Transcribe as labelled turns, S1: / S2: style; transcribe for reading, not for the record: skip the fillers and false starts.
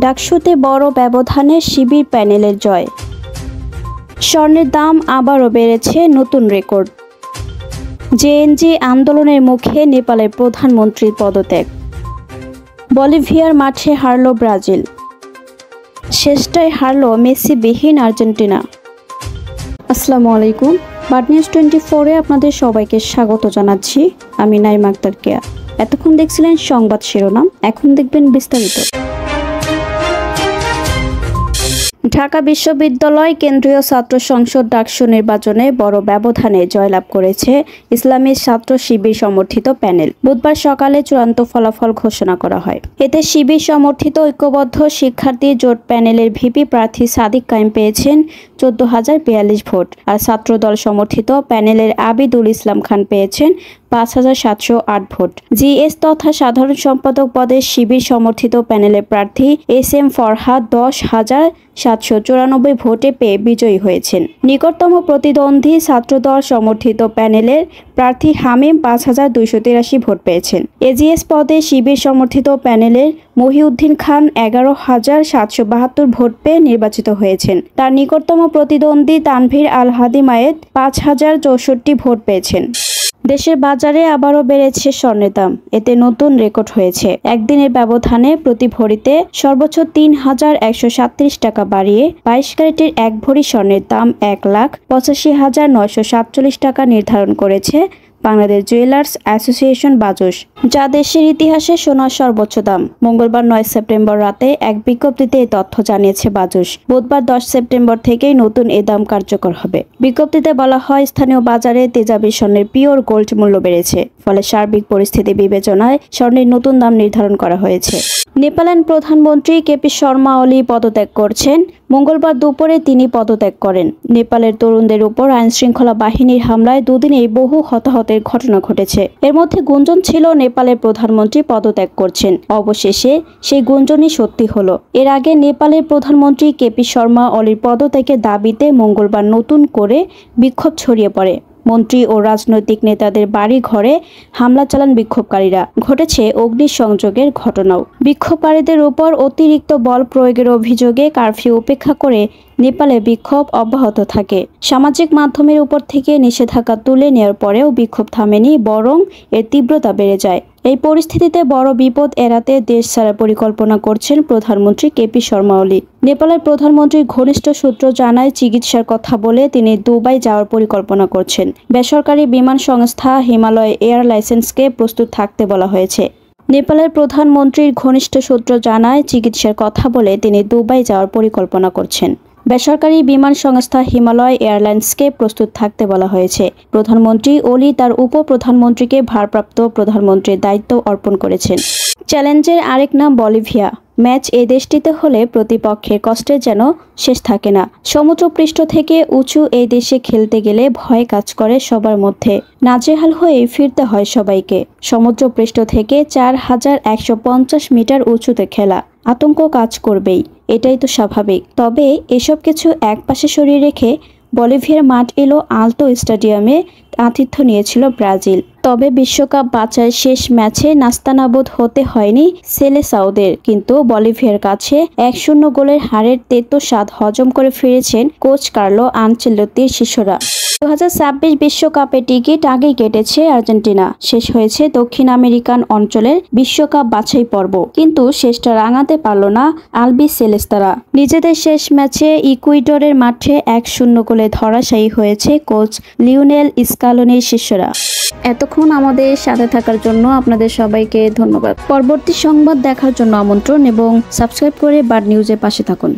S1: ডাকসুতে বড় ব্যবধানে শিবির প্যানেলের জয়। স্বর্ণের দাম আবারও বেড়েছে, নতুন রেকর্ড। জেএনজি আন্দোলনের মুখে নেপালের প্রধানমন্ত্রীর পদত্যাগ। বলিভিয়ার মাঠে হারল ব্রাজিল। শেষটায় হারল মেসিবিহীন আর্জেন্টিনা। আসসালামু আলাইকুম। বার্ড নিউজ 24-এ আপনাদের সবাইকে স্বাগত জানাচ্ছি। আমি নাইমা আক্তার কেয়া। এতক্ষণ দেখছিলেন সংবাদ শিরোনাম, এখন দেখবেন বিস্তারিত। ঢাকা বিশ্ববিদ্যালয় কেন্দ্রীয় ছাত্র সংসদ ডাকসু নির্বাচনে বড় ব্যবধানে জয়লাভ করেছে ইসলামী ছাত্র শিবির সমর্থিত প্যানেল। বুধবার সকালে চূড়ান্ত ফলাফল ঘোষণা করা হয়। এতে শিবির সমর্থিত ঐক্যবদ্ধ শিক্ষার্থী জোট প্যানেলের ভিপি প্রার্থী সাদিক কায়েম পেয়েছেন 14,042 ভোট, আর ছাত্রদল সমর্থিত প্যানেলের আবিদুল ইসলাম খান পেয়েছেন 5,708 ভোট। জিএস তথা সাধারণ সম্পাদক পদে শিবির সমর্থিত প্যানেলের প্রার্থী SM ফরহাদ 10,794 ভোটে পেয়ে বিজয়ী হয়েছেন। নিকটতম প্রতিদ্বন্দ্বী ছাত্রদল সমর্থিত প্যানেলের প্রার্থী হামিম 5,283 ভোট পেয়েছেন। এজিএস পদে শিবির সমর্থিত প্যানেলের মহিউদ্দিন খান 11,772 ভোট পেয়ে নির্বাচিত হয়েছেন। তার নিকটতম প্রতিদ্বন্দ্বী তানভীর আল হাদি মায়েদ 5,064 ভোট পেয়েছেন। দেশের বাজারে আবারও বেড়েছে স্বর্ণের দাম। এতে নতুন রেকর্ড হয়েছে। একদিনের ব্যবধানে প্রতি ভরিতে সর্বোচ্চ 3,137 টাকা বাড়িয়ে 22 ক্যারেটের 1 ভরি স্বর্ণের দাম 1,85,947 টাকা নির্ধারণ করেছে বাংলাদেশ জুয়েলার্স অ্যাসোসিয়েশন বাজুস, যা দেশের ইতিহাসে সোনার সর্বোচ্চ দাম। মঙ্গলবার 9 সেপ্টেম্বর রাতে এক বিজ্ঞপ্তিতে এই তথ্য জানিয়েছে বাজুস। বুধবার 10 সেপ্টেম্বর থেকেই নতুন এ দাম কার্যকর হবে। বিজ্ঞপ্তিতে বলা হয়, স্থানীয় বাজারে তেজাবি স্বর্ণের পিওর গোল্ড মূল্য বেড়েছে, ফলে সার্বিক পরিস্থিতি বিবেচনায় স্বর্ণের নতুন দাম নির্ধারণ করা হয়েছে। নেপালের প্রধানমন্ত্রী কেপি শর্মা ওলি পদত্যাগ করছেন। মঙ্গলবার দুপুরে তিনি পদত্যাগ করেন। নেপালের তরুণদের উপর আইনশৃঙ্খলা বাহিনীর হামলায় দুদিনেই বহু হতাহতের ঘটনা ঘটেছে। এর মধ্যে গুঞ্জন ছিল নেপালের প্রধানমন্ত্রী পদত্যাগ করছেন। অবশেষে সেই গুঞ্জনই সত্যি হলো। এর আগে নেপালের প্রধানমন্ত্রী কেপি শর্মা ওলির পদত্যাগের দাবিতে মঙ্গলবার নতুন করে বিক্ষোভ ছড়িয়ে পড়ে। মন্ত্রী ও রাজনৈতিক নেতাদের বাড়ি ঘরে হামলা চালান বিক্ষোভকারীরা। ঘটেছে অগ্নিসংযোগের ঘটনাও। বিক্ষোভকারীদের উপর অতিরিক্ত বল প্রয়োগের অভিযোগে কারফিউ উপেক্ষা করে নেপালে বিক্ষোভ অব্যাহত থাকে। সামাজিক মাধ্যমের উপর থেকে নিষেধাজ্ঞা তুলে নেওয়ার পরেও বিক্ষোভ থামেনি, বরং এর তীব্রতা বেড়ে যায়। এই পরিস্থিতিতে বড় বিপদ এড়াতে দেশ ছাড়ার পরিকল্পনা করছেন প্রধানমন্ত্রী কেপি শর্মা ওলি। নেপালের প্রধানমন্ত্রীর ঘনিষ্ঠ সূত্র জানায়, চিকিৎসার কথা বলে তিনি দুবাই যাওয়ার পরিকল্পনা করছেন। বেসরকারি বিমান সংস্থা হিমালয় এয়ারলাইন্সকে প্রস্তুত থাকতে বলা হয়েছে। নেপালের প্রধানমন্ত্রীর ঘনিষ্ঠ সূত্র জানায়, চিকিৎসার কথা বলে তিনি দুবাই যাওয়ার পরিকল্পনা করছেন। বেসরকারি বিমান সংস্থা হিমালয় এয়ারলাইন্সকে প্রস্তুত থাকতে বলা হয়েছে। প্রধানমন্ত্রী ওলি তার উপপ্রধানমন্ত্রীকে ভারপ্রাপ্ত প্রধানমন্ত্রীর দায়িত্ব অর্পণ করেছেন। চ্যালেঞ্জের আরেক নাম বলিভিয়া। ম্যাচ এই দেশটিতে হলে প্রতিপক্ষের কষ্টের যেন শেষ থাকে না। সমুদ্রপৃষ্ঠ থেকে উঁচু এই দেশে খেলতে গেলে ভয় কাজ করে সবার মধ্যে। নাজেহাল হয়ে ফিরতে হয় সবাইকে। সমুদ্রপৃষ্ঠ থেকে 4,150 মিটার উঁচুতে খেলা, আতঙ্ক কাজ করবেই, এটাই তো স্বাভাবিক। তবে এসব কিছু একপাশে সরিয়ে রেখে বলিভিয়ার মাঠ এলো আলতো স্টেডিয়ামে আতিথ্য নিয়েছিল ব্রাজিল। তবে বিশ্বকাপ বাছাই শেষ ম্যাচে নাস্তানাবুদ হতে হয়নি সেলেসাওদের, কিন্তু বলিভিয়ার কাছে 1-0 গোলের হারের তেতো স্বাদ হজম করে ফিরেছেন কোচ কার্লো আনচেলত্তির শিষ্যরা। 2026 বিশ্বকাপের টিকিট আগেই কেটেছে আর্জেন্টিনা। শেষ হয়েছে দক্ষিণ আমেরিকান অঞ্চলের বিশ্বকাপ বাছাই পর্ব, কিন্তু শেষটা রাঙাতে পারল না আলবি সেলেস্তারা। নিজেদের শেষ ম্যাচে ইকুয়েডরের মাঠে 1-0 গোলে ধরাশায়ী হয়েছে কোচ লিওনেল স্কালোনির শিষ্যরা। এতক্ষণ আমাদের সাথে থাকার জন্য আপনাদের সবাইকে ধন্যবাদ। পরবর্তী সংবাদ দেখার জন্য আমন্ত্রণ এবং সাবস্ক্রাইব করে বার্ড নিউজের পাশে থাকুন।